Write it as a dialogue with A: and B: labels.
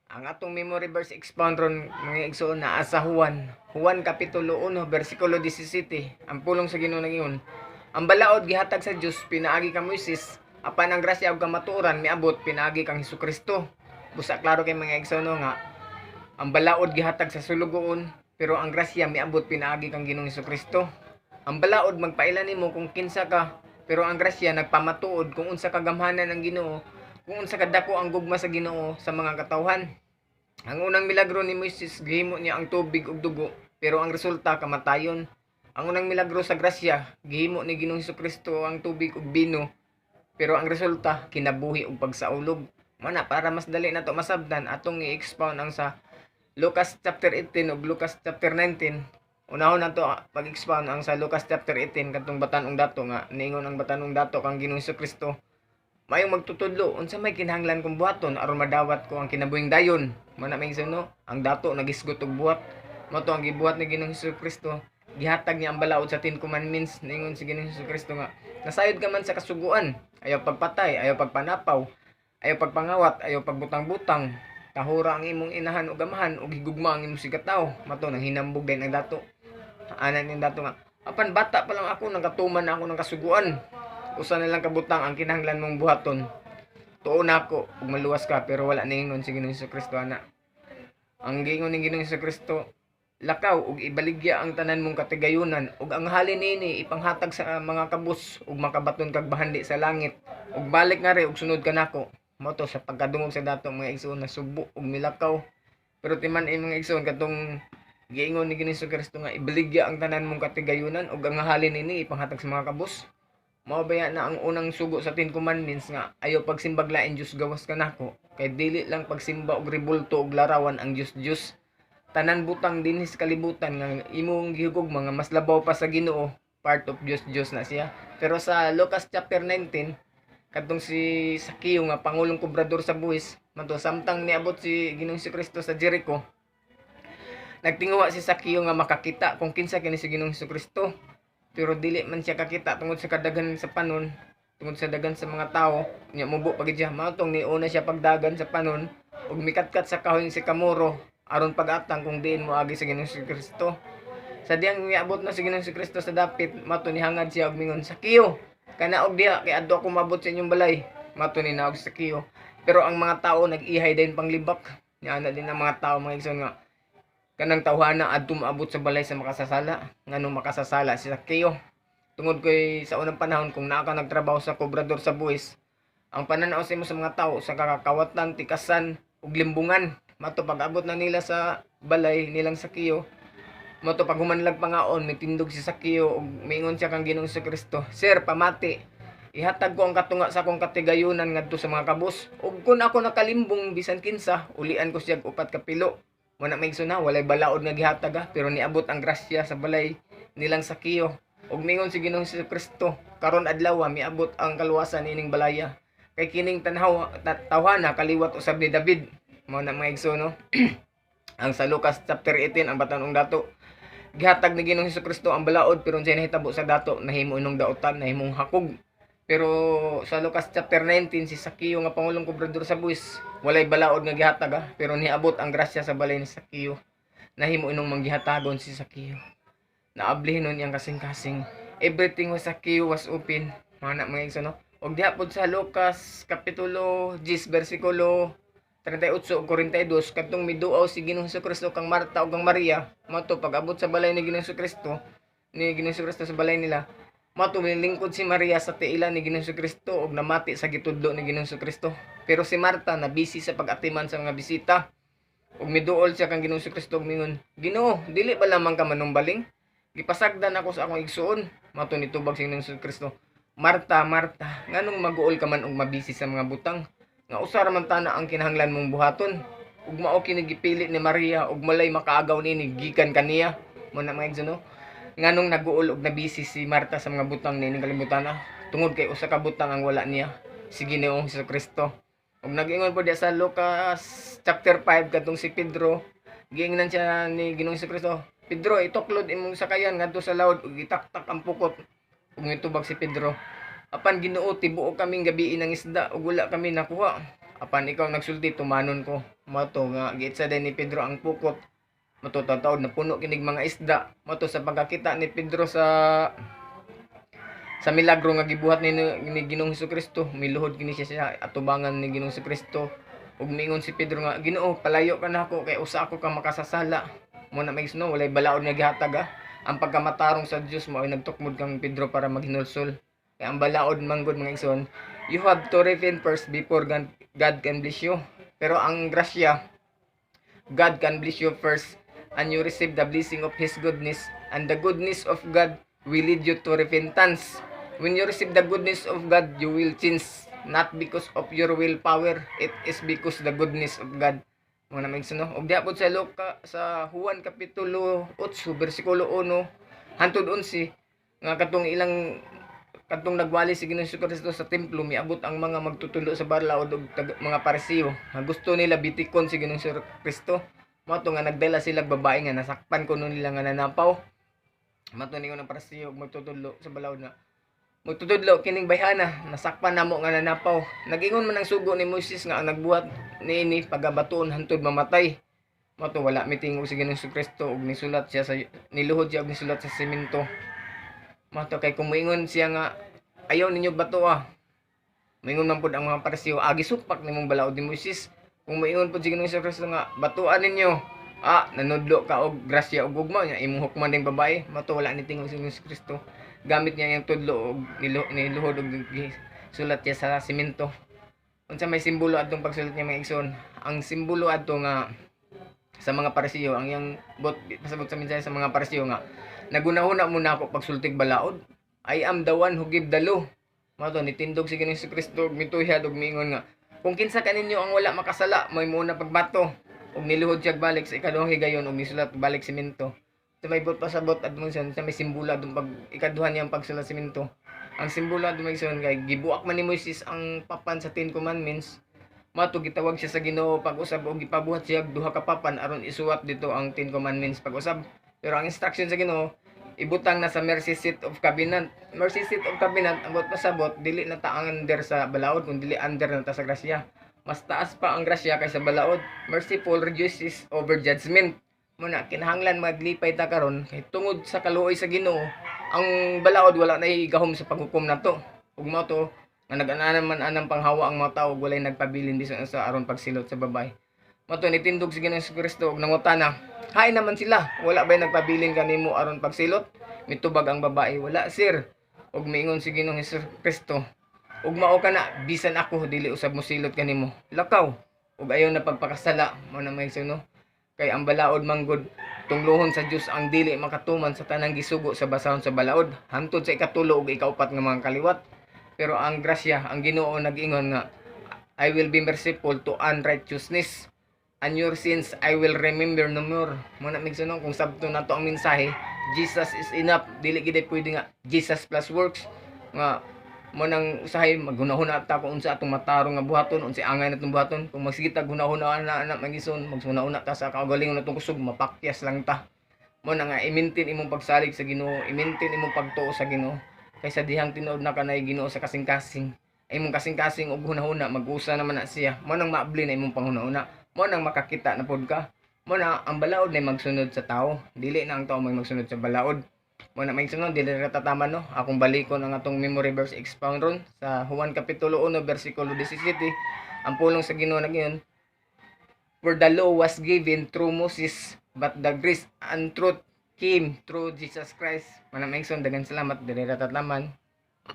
A: Ang atong memory verse expound ron mga igsoon na asa Juan kapitulo 1 bersikulo 17. Ang pulong sa Ginoo ingon, ang balaod gihatag sa Dios pinaagi kang Moises, apan ang grasya ug kamatuoran miabot pinaagi kang Hesukristo. Busa klaro kay mga igsoon nga ang balaod gihatag sa sulugoon, pero ang grasya miabot pinaagi kang Ginoong Hesukristo. Ang balaod magpailan nimo kung kinsa ka, pero ang grasya nagpamatuod kung unsa kagamhanan ang Ginoo, kung unsa kadako ang gugma sa Ginoo sa mga katawhan. Ang unang milagro ni Moises gihimo niya ang tubig ug dugo, pero ang resulta kamatayon. Ang unang milagro sa grasya gihimo ni Ginoong Hesukristo ang tubig ug bino, pero ang resulta kinabuhi ug pagsaulog. Mana para mas dali nato masabdan atong i-expound ang sa Lucas chapter 18 ug Lucas chapter 19. Unahon nato pag-expound ang sa Lucas chapter 18 kadtong batanong dato nga niingon ang batanong dato kang Ginoong Hesukristo. Mayong magtutudlo unsa may kinahanglan kong buhaton aron madawat ko ang kinabuhing dayon. Mana may suno, ang dato nagisgot og buhat. Mato ang gibuhat ni Ginoong Hesukristo. Gihatag niya ang balaod sa 10 commandments. Ningon si Ginoong Hesukristo nga, nasayod ka man sa kasuguan, ayaw pagpatay, ayaw pagpanapaw, ayaw pagpangawat, ayaw pagbutang-butang. Tahura ang imong inahan ug amahan ug higugma ang imong sigataw. Mato nang hinambog din ang dato. Anan ning dato nga, apan bata pa lang ako nagatuman na ako ng kasuguan. Usa na lang kabutang ang kinahanglan mong buhaton. Tuon ako ug maluwas ka, pero wala ningon si Ginoong Hesukristo ana. Ang giingon ni Ginoong Hesukristo, lakaw ug ibaligya ang tanan mong katigayunan ug ang halin nini ipanghatag sa mga kabus ug makabaton kag bahandi sa langit ug balik nga re ug sunod ka nako. Moto sa pagkadungog sa dato mga igsoon na subo ug milakaw. Pero timan ay mga igsoon katong giingon ni Ginoong Hesukristo nga ibaligya ang tanan mong katigayunan ug ang halin nini ipanghatag sa mga kabus. Mao baya na ang unang sugo sa 10 commandments nga ayaw pagsimbaglain Dios gawas kanako, kay dili lang pagsimba og rebulto og larawan ang Dios. Tanan butang dinhi sa kalibutan nga imong gihugugma nga mas labaw pa sa Ginoo, part of Dios na siya. Pero sa Lucas chapter 19, kadtong si Sakeo nga pangulong kobrador sa buhis, madto samtang niabot si Ginoong Hesukristo sa Jericho, nagtinguha si Sakeo nga makakita kung kinsa kini si Ginoong Hesukristo. Pero dili man siya kakita tungod sa kadagan sa panon, tungod sa dagan sa mga tao, nya mubo pagid siya. Mautong niuna siya pagdagan sa panon ug mikatkat sa kahoy si kamuro aron pagatang kung diin mo agi sa Ginoong Hesukristo. Sa diyang miabot na si Ginoong Hesukristo sa dapit, mato ni hangad siya og mingon, Sakeo, kana og diha kay adto ako mabot sa inyong balay. Mato ni naog si Sakeo. Pero ang mga tao nag-ihay din panglibak. Nya ana din ang mga tao mga igsoon nga kanang tawhana adto maabot sa balay sa makasasala. Nganong makasasala si Sakeo? Tungod ko'y sa unang panahon kung naa ka nagtrabaho sa kobrador sa buwis, ang pananaw sa imo sa mga tao sa kakawatan, tikasan ug limbungan. Mato pag-abot na nila sa balay nilang Sakeo, mato pag humanlag pangaon mitindog si Sakeo ug miingon siya kang Ginoong Hesukristo, Sir, pamati. Ihatag ko ang katunga sa akong katigayunan ngadto sa mga kabus. Ug kun ako nakalimbong bisan kinsa, ulian ko siya upat ka pilo. Wala may na, walay balaod nga gihatag pero niabot ang grasya sa balay nilang Sakeo. Ug mingon si Ginoong Hesukristo, karon adlaw miabot ang kaluwasan ining balaya. Kay kining tawhana kaliwat usab ni David. Mao na mga igsoon no. Ang sa Lucas chapter 18 ang batanong dato. Gihatag ni Ginoong Hesukristo ang balaod pero unsay nahitabo sa dato nahimo inong daotan, nahimong hakog. Pero sa Lucas chapter 19 si Sakeo nga pangulong kobrador sa buwis, walay balaod nga gihatag pero niabot ang grasya sa balay ni Sakeo. Nahimo inong manggihatagon si Sakeo. Naablihin nun yang kasing-kasing. Everything was Sakeo was open. Mga igsoon no. Og diha pod sa Lucas kapitulo 10 bersikulo 38 ug 42 kadtong miduaw si Ginoong Hesukristo kang Marta ug kang Maria, mato pag-abot sa balay ni Ginoong Hesukristo, sa balay nila. Mato milingkod si Maria sa tiila ni Ginoong Hesukristo ug namati sa gitudlo ni Ginoong Hesukristo. Pero si Marta na busy sa pag-atiman sa mga bisita. Ug miduol siya kang Ginoong Hesukristo ug mingon, Ginoo, dili ba lamang ka manumbaling? Gipasagdan ako sa akong igsuon. Mato nitubag si Ginoong Hesukristo, Marta, Marta, nganong maguol ka man og mabisi sa mga butang? Nga usar man tana ang kinahanglan mong buhaton. Ug mao kini gipili ni Maria ug malay makaagaw nini gikan kaniya. Mo na mga igsoon no. Nganong naguol og nabisi si Marta sa mga butang nining kalibutan tungod kay usa ka butang ang wala niya, si Ginoong Hesukristo. Ug nag-ingon po diya sa Lucas chapter 5 kadtong si Pedro, giingnan siya ni Ginoong Hesukristo, Pedro, ituklod imong sakayan ngadto sa lawod ug itaktak ang pukot. Ug mitubag si Pedro, apan Ginoo, tibuok kaming gabi ng isda ug wala kami nakuha. Apan ikaw nagsulti tumanon ko. Mato nga giitsa din ni Pedro ang pukot. Mato taw na puno kinig mga isda. Mato sa pagkakita ni Pedro sa milagro nga gibuhat ni Ginoong Hesukristo, miluhod kini siya sa atubangan ni Ginoong Hesukristo. Ug miingon si Pedro nga, Ginoo, palayo ka nako kay usa ako ka makasasala. Mo na maigsuno walay balaod nga gihatag Ang pagkamatarong sa Dios mo ay nagtukmod kang Pedro para maghinulsol. Kay ang balaod manggod mga igsoon, you have to repent first before God can bless you. Pero ang grasya, God can bless you first and you receive the blessing of His goodness, and the goodness of God will lead you to repentance. When you receive the goodness of God, you will change, not because of your willpower, it is because the goodness of God. Mga namig suno. Og diha pod sa Juan kapitulo 8 bersikulo 1 hangtod 11 nga katong nagwali si Ginoong Jesucristo sa templo, miabot ang mga magtutulo sa balaod ug mga Parisiyo. Nga gusto nila bitikon si Ginoong Jesucristo. Mato nga nagdala sila babae nga nasakpan kuno nila nga nanapaw. Mato ningon ang Parisiyo magtutulo sa balaod na magtutudlo kining bayhana, nasakpan namo nga nanapaw. Nagingon man ang sugo ni Moises nga ang nagbuhat niini pagabatuon hantod mamatay. Mato wala mitingog si Ginoong Jesucristo ug nisulat siya sa niluhod siya ug nisulat sa semento. Mato kay kung moingon siya nga ayaw ninyo bato Moingon man pud ang mga Parisiyo, agi supak nimong balaod ni Moises. Kung moingon pud si Ginoong Jesucristo nga batuan ninyo, nanudlo ka og grasya ug gugma nya imong hukman ding babae. Mato wala ni tingog si Ginoong Jesucristo. Gamit niya yung tudlo og niluhod og sulat niya sa semento. Unsa may simbolo adtong pagsulat niya mga igsoon? Ang simbolo adto nga sa mga Parisiyo, ang yang pasabot sa mensahe sa mga Parisiyo nga nagunahuna muna ako pagsultig balaod. I am the one who give the law. Mato nitindog si Ginoong Jesucristo og mituyad og miingon nga kung kinsa kaninyo ang wala makasala, may muna pagbato. Og niluhod siya balik sa ikaduhang higayon og nisulat balik semento. Sa may pasabot at mong sa may simbolo adtong pag ikaduhan niyang pagsulat semento. Ang simbolo adtong magson kay gibuak man ni Moises ang papan sa 10 commandments. Mato gitawag siya sa Ginoo pag-usab og gipabuhat siya duha ka papan aron isuwat dito ang 10 commandments pag-usab. Pero ang instruction sa Ginoo ibutang na sa mercy seat of covenant. Mercy seat of covenant ang pasabot dili na ta under sa balaod kun dili under na ta sa grasya. Mas taas pa ang grasya kaysa balaod. Merciful rejoices over judgment. Muna kinahanglan maglipay ta karon kay tungod sa kaluoy sa Ginoo ang balaod wala na gahom sa paghukom nato. Ug mao to nga nag-ananan man anang panghawa ang mga tawo walay nagpabilin bisan sa aron pagsilot sa babay. Mao to nitindog si Ginoong Jesucristo og nangutana, hay naman sila, wala bay nagpabilin kanimo aron pagsilot? Mitubag ang babae, wala sir. Ug miingon si Ginoong Jesucristo, ug mao kana bisan ako dili usab mo silot kanimo. Lakaw ug ayaw na pagpakasala mo na may suno. Kay ang balaod manggod tunglohon sa Dios ang dili makatuman sa tanang gisugo sa basahon sa balaod hangtod sa ikatulo ug ikaupat nga mga kaliwat. Pero ang grasya, ang Ginoo nag-ingon nga I will be merciful to unrighteousness and your sins I will remember no more. Mo na migsuno kung sabto nato ang mensahe, Jesus is enough. Dili gid pwede nga Jesus plus works nga mo nang usahay maghunahuna ta kung unsa atong matarong nga buhaton, unsa angay natong buhaton. Kung magsigita hunahuna na magison, magsuna-una ta sa kaugalingon natong kusog, mapakyas lang ta. Mo na nga i-maintain imong pagsalig sa Ginoo, i-maintain imong pagtuo sa Ginoo. Kaysa dihang tinuod na kanay Ginoo sa kasing-kasing. Imong kasing-kasing og hunahuna mag-usa naman na siya. Mo nang maabli na imong panghunahuna. Mo nang makakita na pod ka. Mo na ang balaod na magsunod sa tao, dili na ang tao may magsunod sa balaod. Mo na may sunod dili ra tatama no. Akong balikon ang atong memory verse expound ron sa Juan kapitulo 1 bersikulo 17. Ang pulong sa Ginoo na giyon, for the law was given through Moses, but the grace and truth came through Jesus Christ. Manamay dagan salamat dili ra tataman.